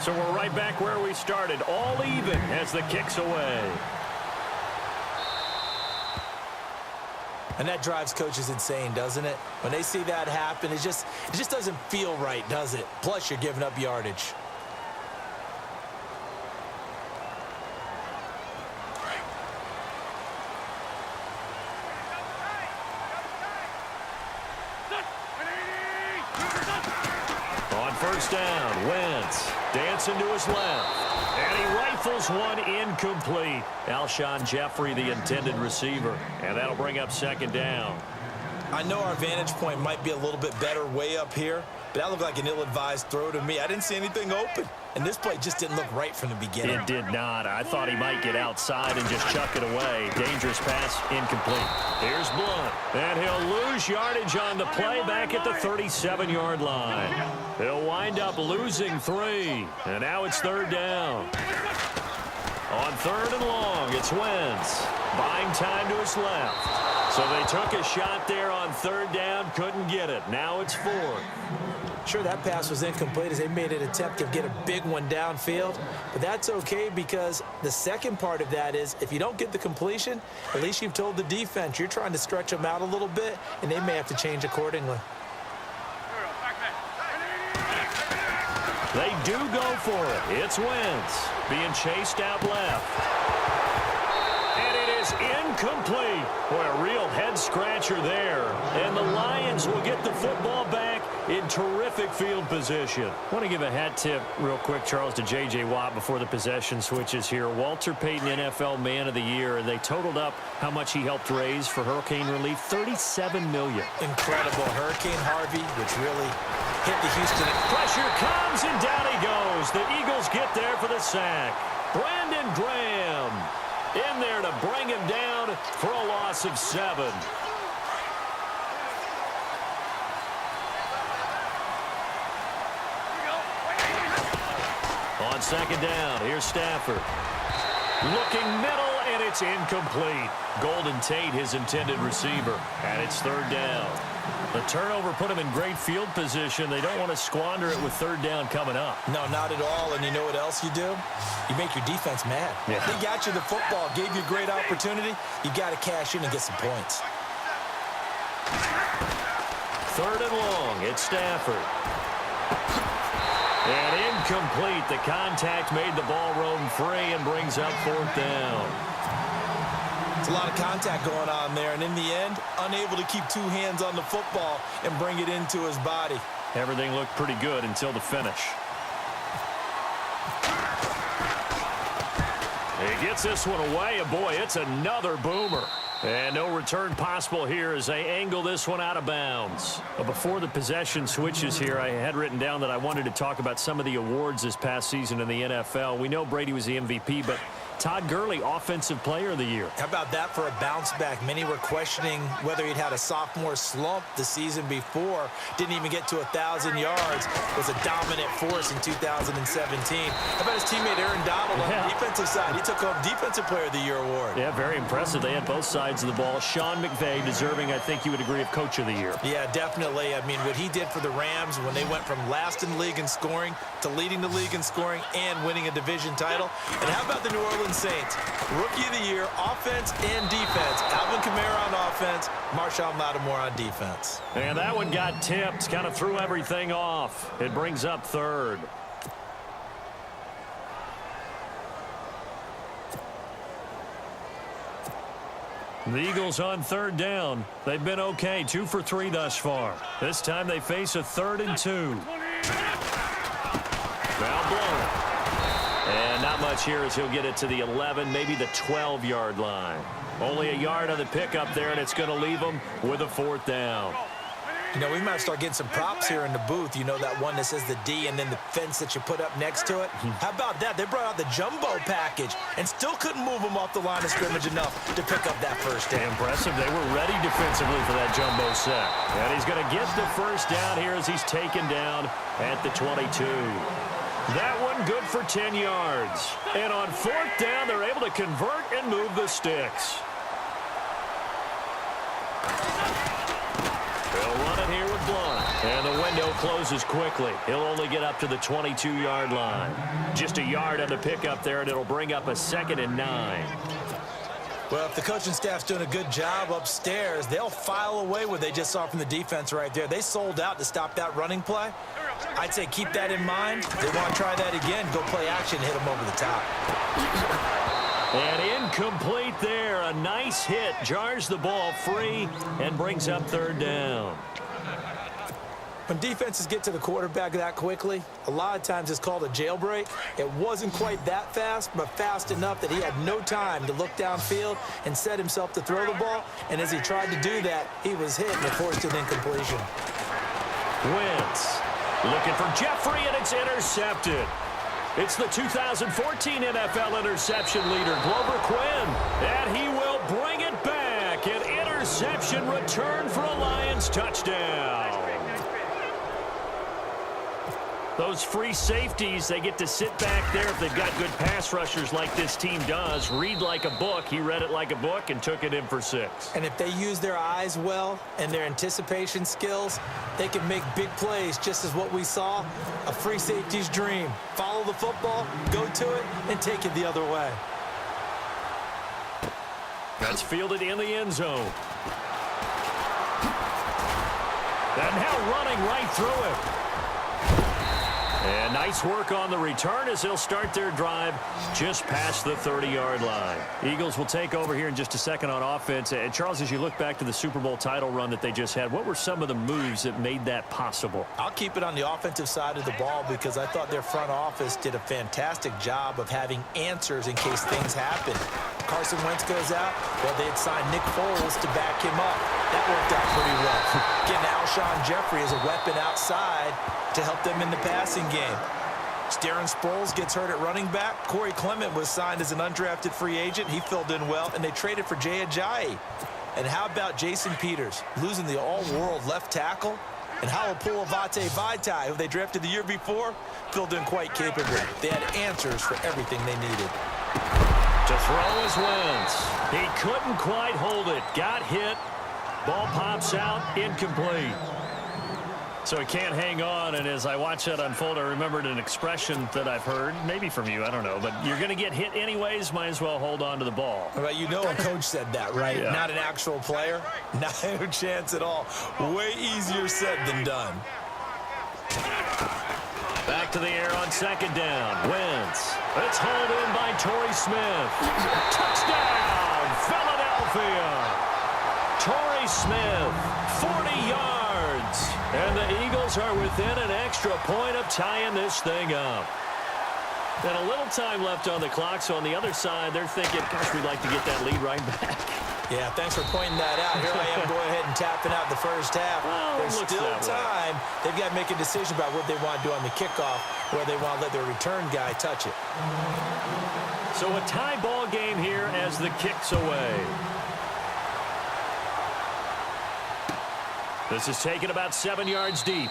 So we're right back where we started, all even as the kick's away. And that drives coaches insane, doesn't it? When they see that happen, it just doesn't feel right, does it? Plus, you're giving up yardage. On first down, Wentz dancing to his left. And he rifles one incomplete. Alshon Jeffrey, the intended receiver. And that'll bring up second down. I know our vantage point might be a little bit better way up here, but that looked like an ill-advised throw to me. I didn't see anything open. And this play just didn't look right from the beginning. It did not. I thought he might get outside and just chuck it away. Dangerous pass, incomplete. Here's Blunt. And he'll lose yardage on the play back at the 37-yard line. He'll wind up losing 3. And now it's third down. On third and long, it's Wentz. Buying time to his left. So they took a shot there on third down, couldn't get it. Now it's fourth. Sure, that pass was incomplete as they made an attempt to get a big one downfield. But that's okay because the second part of that is if you don't get the completion, at least you've told the defense you're trying to stretch them out a little bit, and they may have to change accordingly. They do go for it. It's Wentz being chased out left. And it is incomplete. Boy, a real head-scratcher there. And the Lions will get the football back in terrific field position. I want to give a hat tip real quick, Charles, to J.J. Watt before the possession switches here. Walter Payton, NFL Man of the Year, and they totaled up how much he helped raise for hurricane relief, $37 million. Incredible. Hurricane Harvey, which really hit the Houston. Pressure comes, and down he goes. The Eagles get there for the sack. Brandon Graham in there to bring him down for a loss of 7. On second down, here's Stafford. Looking middle, and it's incomplete. Golden Tate, his intended receiver, and it's third down. The turnover put him in great field position. They don't want to squander it with third down coming up. No, not at all. And you know what else you do? You make your defense mad. Yeah. They got you the football, gave you a great opportunity. You got to cash in and get some points. Third and long, it's Stafford. And incomplete. The contact made the ball roam free and brings up fourth down. It's a lot of contact going on there, and in the end, unable to keep two hands on the football and bring it into his body. Everything looked pretty good until the finish. He gets this one away, and boy, it's another boomer. And no return possible here as they angle this one out of bounds. But before the possession switches here, I had written down that I wanted to talk about some of the awards this past season in the NFL. We know Brady was the MVP, but Todd Gurley, Offensive Player of the Year. How about that for a bounce back? Many were questioning whether he'd had a sophomore slump the season before. Didn't even get to 1,000 yards. Was a dominant force in 2017. How about his teammate Aaron Donald on the defensive side? He took home Defensive Player of the Year award. Yeah, very impressive. They had both sides of the ball. Sean McVay deserving, I think you would agree, of Coach of the Year. Yeah, definitely. I mean, what he did for the Rams when they went from last in the league in scoring to leading the league in scoring and winning a division title. And how about the New Orleans Saints? Rookie of the Year, offense and defense. Alvin Kamara on offense, Marshawn Lattimore on defense. And that one got tipped, kind of threw everything off. It brings up third. The Eagles on third down. They've been okay, 2 for 3 thus far. This time they face a 3rd and 2. Foul blown. And not much here as he'll get it to the 11, maybe the 12-yard line. Only a yard on the pickup there, and it's going to leave them with a 4th down. You know, we might start getting some props here in the booth. You know, that one that says the D and then the fence that you put up next to it. How about that? They brought out the jumbo package and still couldn't move them off the line of scrimmage enough to pick up that first down. Impressive. They were ready defensively for that jumbo set. And he's going to get the first down here as he's taken down at the 22. That one good for 10 yards. And on 4th down, they're able to convert and move the sticks. They'll run it here with Blunt. And the window closes quickly. He'll only get up to the 22-yard line. Just a yard on the pickup there, and it'll bring up a 2nd and 9. Well, if the coaching staff's doing a good job upstairs, they'll file away what they just saw from the defense right there. They sold out to stop that running play. I'd say keep that in mind. If they want to try that again, go play action and hit them over the top. And incomplete there. A nice hit. Jars the ball free and brings up 3rd down. When defenses get to the quarterback that quickly, a lot of times it's called a jailbreak. It wasn't quite that fast, but fast enough that he had no time to look downfield and set himself to throw the ball. And as he tried to do that, he was hit and forced an incompletion. Wentz looking for Jeffrey, and it's intercepted. It's the 2014 NFL interception leader, Glover Quinn, and he will bring it back. An interception return for a Lions touchdown. Those free safeties, they get to sit back there if they've got good pass rushers like this team does. Read like a book. He read it like a book and took it in for 6. And if they use their eyes well and their anticipation skills, they can make big plays, just as what we saw. A free safety's dream. Follow the football, go to it, and take it the other way. That's fielded in the end zone. And now running right through it. And nice work on the return as they'll start their drive just past the 30-yard line. Eagles will take over here in just a second on offense. And Charles, as you look back to the Super Bowl title run that they just had, what were some of the moves that made that possible? I'll keep it on the offensive side of the ball because I thought their front office did a fantastic job of having answers in case things happen. Carson Wentz goes out. Well, they had signed Nick Foles to back him up. That worked out pretty well. Getting Alshon Jeffrey as a weapon outside to help them in the passing game. Darren Sproles gets hurt at running back. Corey Clement was signed as an undrafted free agent. He filled in well, and they traded for Jay Ajayi. And how about Jason Peters losing the all-world left tackle? And Halapoulivaati Vaitai, who they drafted the year before, filled in quite capably. They had answers for everything they needed. To throw is Wentz. He couldn't quite hold it. Got hit. Ball pops out. Incomplete. So he can't hang on, and as I watch that unfold, I remembered an expression that I've heard, maybe from you, I don't know, but you're going to get hit anyways, might as well hold on to the ball. Well, you know a coach said that, right? Yeah. Not an actual player. Not a chance at all. Way easier said than done. Back to the air on 2nd down. Wentz. It's hauled in by Torrey Smith. Touchdown, Philadelphia. Torrey Smith, 40 yards. And the Eagles are within an extra point of tying this thing up. And a little time left on the clock, so on the other side, they're thinking, gosh, we'd like to get that lead right back. Yeah, thanks for pointing that out. Here I am going ahead and tapping out the first half. Well, there's still time. They've got to make a decision about what they want to do on the kickoff, where they want to let their return guy touch it. So a tie ball game here as the kick's away. This is taken about 7 yards deep.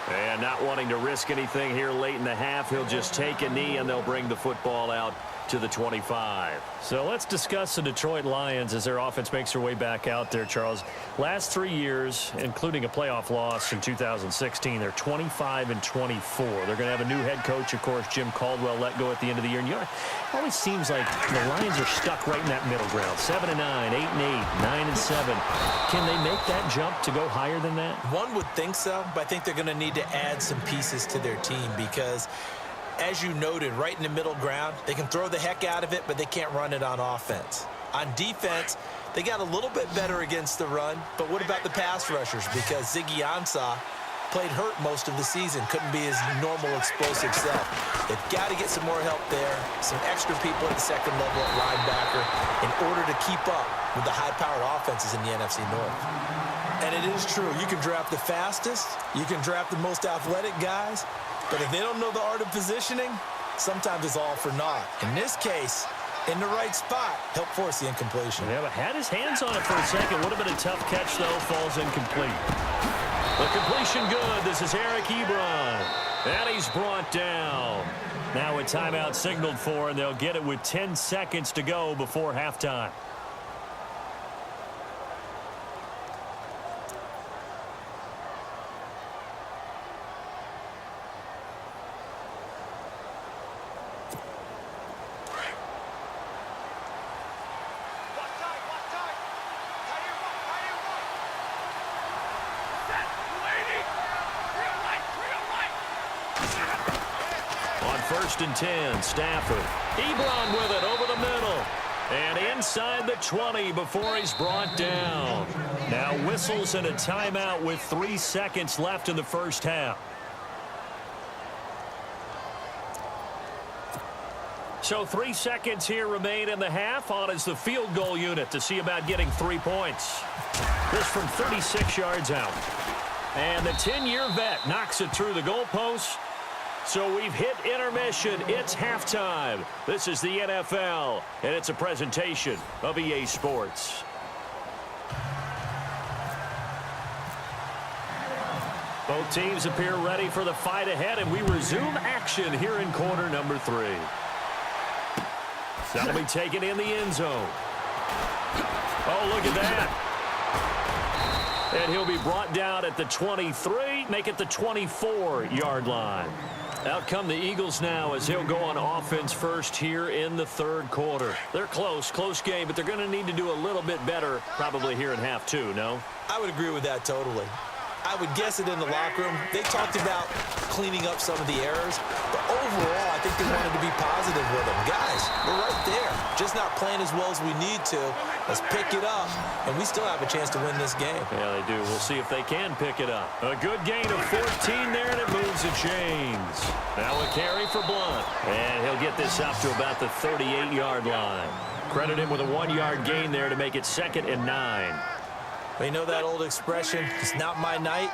And not wanting to risk anything here late in the half, he'll just take a knee, and they'll bring the football out to the 25. So let's discuss the Detroit Lions as their offense makes their way back out there, Charles. Last 3 years, including a playoff loss in 2016, they're 25-24. They're going to have a new head coach, of course, Jim Caldwell, let go at the end of the year. And you know, it always seems like the Lions are stuck right in that middle ground. 7-9, 8-8, 9-7. Can they make that jump to go higher than that? One would think so, but I think they're going to need to add some pieces to their team because, as you noted, right in the middle ground, they can throw the heck out of it, but they can't run it on offense. On defense, they got a little bit better against the run, but what about the pass rushers? Because Ziggy Ansah played hurt most of the season, couldn't be his normal explosive self. They've got to get some more help there, some extra people at the second level at linebacker in order to keep up with the high-powered offenses in the NFC North. And it is true, you can draft the fastest, you can draft the most athletic guys, but if they don't know the art of positioning, sometimes it's all for naught. In this case, in the right spot, help force the incompletion. Yeah, but had his hands on it for a second. Would have been a tough catch, though. Falls incomplete. The completion good. This is Eric Ebron. And he's brought down. Now a timeout signaled for, and they'll get it with 10 seconds to go before halftime. first and 10. Stafford. Ebron with it over the middle. And inside the 20 before he's brought down. Now whistles and a timeout with 3 seconds left in the first half. So 3 seconds here remain in the half. On is the field goal unit to see about getting 3 points. This from 36 yards out. And the 10-year vet knocks it through the goalpost. So we've hit intermission. It's halftime. This is the NFL, and it's a presentation of EA Sports. Both teams appear ready for the fight ahead, and we resume action here in quarter number 3. That'll be taken in the end zone. Oh, look at that. And he'll be brought down at the 23, make it the 24-yard line. Out come the Eagles now as he'll go on offense first here in the third quarter. They're close game, but they're going to need to do a little bit better probably here in half 2, no? I would agree with that totally. I would guess it in the locker room. They talked about cleaning up some of the errors, but overall, I think they wanted to be positive with them. Guys, we're right there. Just not playing as well as we need to. Let's pick it up, and we still have a chance to win this game. Yeah, they do. We'll see if they can pick it up. A good gain of 14 there, and it moves the chains. Now a carry for Blunt, and he'll get this up to about the 38-yard line. Credit him with a 1-yard gain there to make it 2nd and 9. You know that old expression, it's not my night?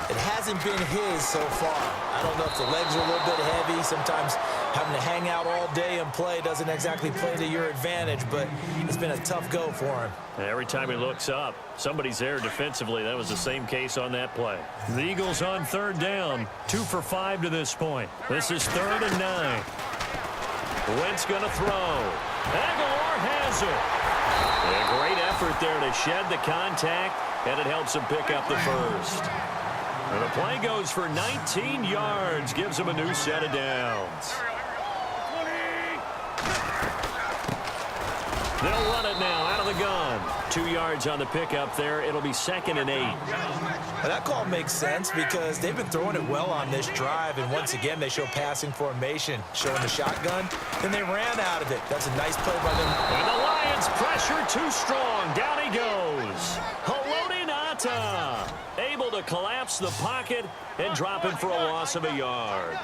It hasn't been his so far. I don't know if the legs are a little bit heavy. Sometimes having to hang out all day and play doesn't exactly play to your advantage, but it's been a tough go for him. Every time he looks up, somebody's there defensively. That was the same case on that play. The Eagles on 3rd down, 2 for 5 to this point. This is 3rd and 9. Wentz going to throw. Aguilar has it. A great effort there to shed the contact, and it helps him pick up the first. And the play goes for 19 yards, gives him a new set of downs. They'll run it now out of the gun. 2 yards on the pickup there. It'll be 2nd and 8. Well, that call makes sense because they've been throwing it well on this drive, and once again they show passing formation, showing the shotgun. Then they ran out of it. That's a nice play by them. And the Lions pressure too strong. Down he goes. Haloti Ngata able to collapse the pocket and drop it for a loss of a yard.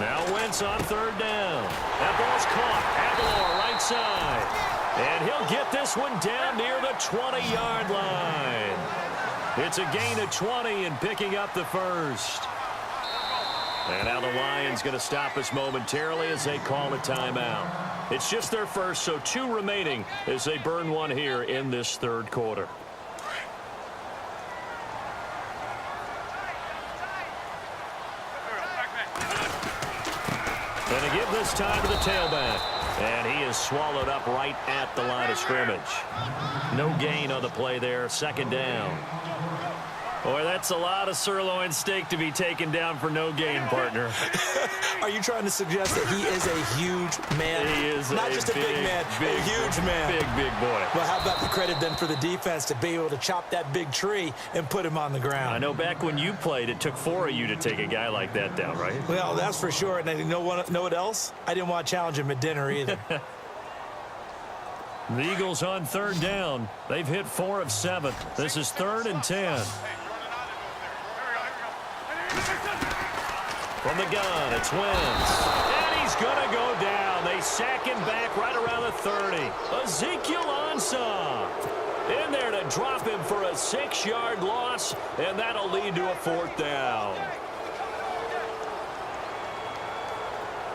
Now Wentz on 3rd down. That ball's caught. Aguilar right side. And he'll get this one down near the 20-yard line. It's a gain of 20 and picking up the first. And now the Lions going to stop us momentarily as they call a timeout. It's just their first, so 2 remaining as they burn one here in this third quarter. And to give this time to the tailback. And he is swallowed up right at the line of scrimmage. No gain on the play there. 2nd down. Boy, that's a lot of sirloin steak to be taken down for no gain, partner. Are you trying to suggest that he is a huge man? He is not just a big man, a huge man. Big boy. Well, how about the credit then for the defense to be able to chop that big tree and put him on the ground? I know back when you played, it took 4 of you to take a guy like that down, right? Well, that's for sure. And you know what else? I didn't want to challenge him at dinner either. The Eagles on 3rd down. They've hit 4 of 7. This is 3rd and 10. From the gun, it's Wentz. And he's going to go down. They sack him back right around the 30. Ezekiel Ansah in there to drop him for a 6-yard loss, and that'll lead to a 4th down.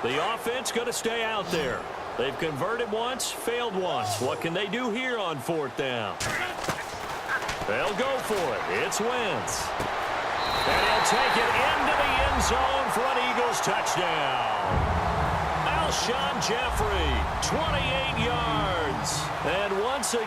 The offense going to stay out there. They've converted once, failed once. What can they do here on 4th down? They'll go for it. It's Wentz. And he'll take it into the end zone for an Eagles touchdown. Alshon Jeffrey, 28 yards. And once again,